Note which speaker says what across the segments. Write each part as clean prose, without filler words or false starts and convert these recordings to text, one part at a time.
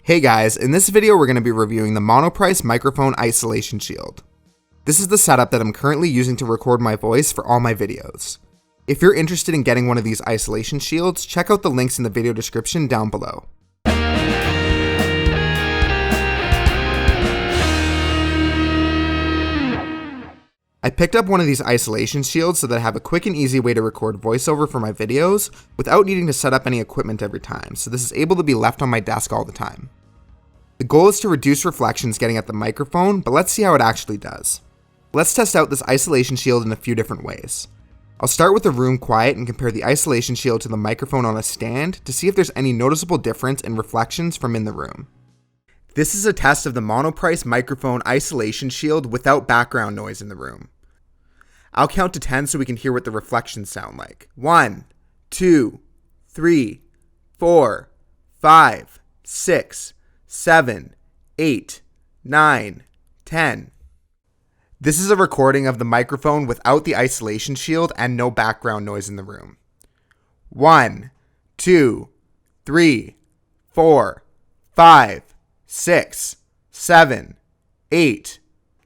Speaker 1: Hey guys, in this video we're going to be reviewing the Monoprice microphone isolation shield. This is the setup that I'm currently using to record my voice for all my videos. If you're interested in getting one of these isolation shields, check out the links in the video description down below. I picked up one of these isolation shields so that I have a quick and easy way to record voiceover for my videos without needing to set up any equipment every time, so this is able to be left on my desk all the time. The goal is to reduce reflections getting at the microphone, but let's see how it actually does. Let's test out this isolation shield in a few different ways. I'll start with the room quiet and compare the isolation shield to the microphone on a stand to see if there's any noticeable difference in reflections from in the room. This is a test of the Monoprice microphone isolation shield without background noise in the room. I'll count to 10 so we can hear what the reflections sound like. 1, 2, 3, 4, 5, 6, 7, 8, 9, 10. This is a recording of the microphone without the isolation shield and no background noise in the room. 1, 2, 3, 4, 5, 6, 7, 8,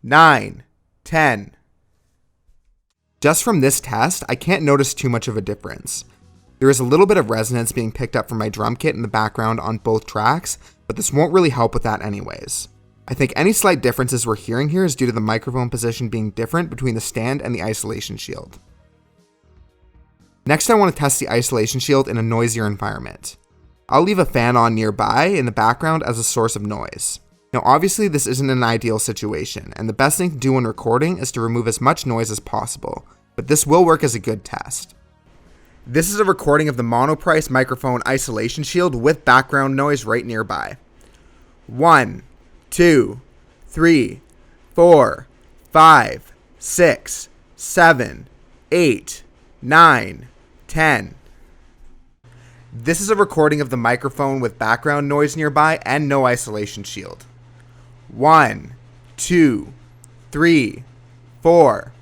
Speaker 1: 9, 10. Just from this test, I can't notice too much of a difference. There is a little bit of resonance being picked up from my drum kit in the background on both tracks, but this won't really help with that anyways. I think any slight differences we're hearing here is due to the microphone position being different between the stand and the isolation shield. Next, I want to test the isolation shield in a noisier environment. I'll leave a fan on nearby in the background as a source of noise. Now obviously this isn't an ideal situation, and the best thing to do when recording is to remove as much noise as possible, but this will work as a good test. This is a recording of the Monoprice microphone isolation shield with background noise right nearby. 1, 2, 3, 4, 5, 6, 7, 8, 9, 10. This is a recording of the microphone with background noise nearby and no isolation shield. 1, 2, 3, 4,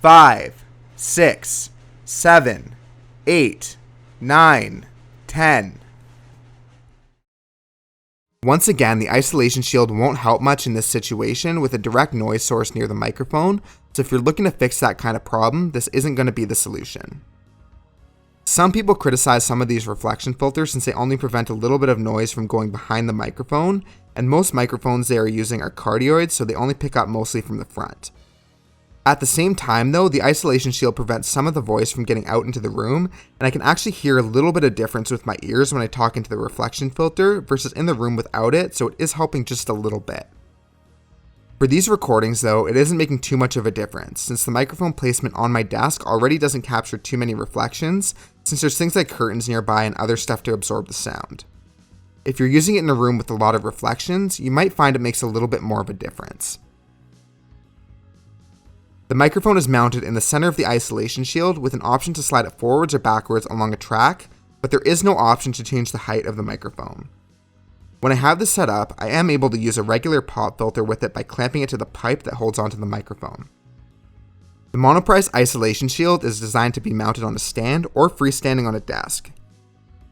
Speaker 1: 5, 6, 7, 8, 9, 10. Once again, the isolation shield won't help much in this situation with a direct noise source near the microphone, so if you're looking to fix that kind of problem, this isn't going to be the solution. Some people criticize some of these reflection filters since they only prevent a little bit of noise from going behind the microphone, and most microphones they are using are cardioids, so they only pick up mostly from the front. At the same time though, the isolation shield prevents some of the voice from getting out into the room, and I can actually hear a little bit of difference with my ears when I talk into the reflection filter versus in the room without it, so it is helping just a little bit. For these recordings though, it isn't making too much of a difference, since the microphone placement on my desk already doesn't capture too many reflections, since there's things like curtains nearby and other stuff to absorb the sound. If you're using it in a room with a lot of reflections, you might find it makes a little bit more of a difference. The microphone is mounted in the center of the isolation shield with an option to slide it forwards or backwards along a track, but there is no option to change the height of the microphone. When I have this set up, I am able to use a regular pop filter with it by clamping it to the pipe that holds onto the microphone. The Monoprice isolation shield is designed to be mounted on a stand or freestanding on a desk.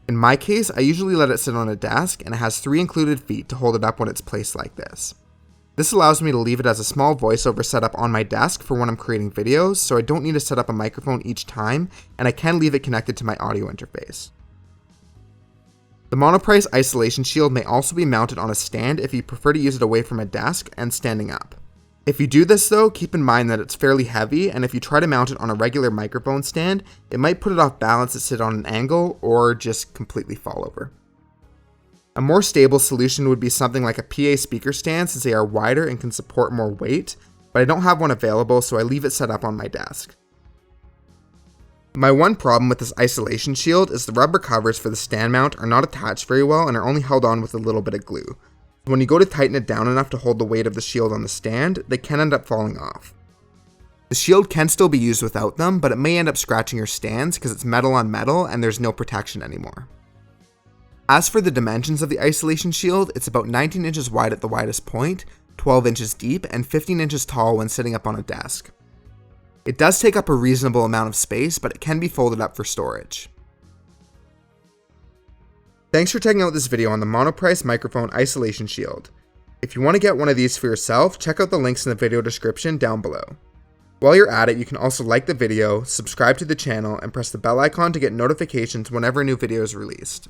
Speaker 1: In my case, I usually let it sit on a desk, and it has 3 included feet to hold it up when it's placed like this. This allows me to leave it as a small voiceover setup on my desk for when I'm creating videos, so I don't need to set up a microphone each time, and I can leave it connected to my audio interface. The Monoprice isolation shield may also be mounted on a stand if you prefer to use it away from a desk and standing up. If you do this though, keep in mind that it's fairly heavy, and if you try to mount it on a regular microphone stand, it might put it off balance to sit on an angle or just completely fall over. A more stable solution would be something like a PA speaker stand since they are wider and can support more weight, but I don't have one available, so I leave it set up on my desk. My one problem with this isolation shield is the rubber covers for the stand mount are not attached very well and are only held on with a little bit of glue. When you go to tighten it down enough to hold the weight of the shield on the stand, they can end up falling off. The shield can still be used without them, but it may end up scratching your stands because it's metal on metal and there's no protection anymore. As for the dimensions of the isolation shield, it's about 19 inches wide at the widest point, 12 inches deep, and 15 inches tall when sitting up on a desk. It does take up a reasonable amount of space, but it can be folded up for storage. Thanks for checking out this video on the Monoprice microphone isolation shield. If you want to get one of these for yourself, check out the links in the video description down below. While you're at it, you can also like the video, subscribe to the channel, and press the bell icon to get notifications whenever a new video is released.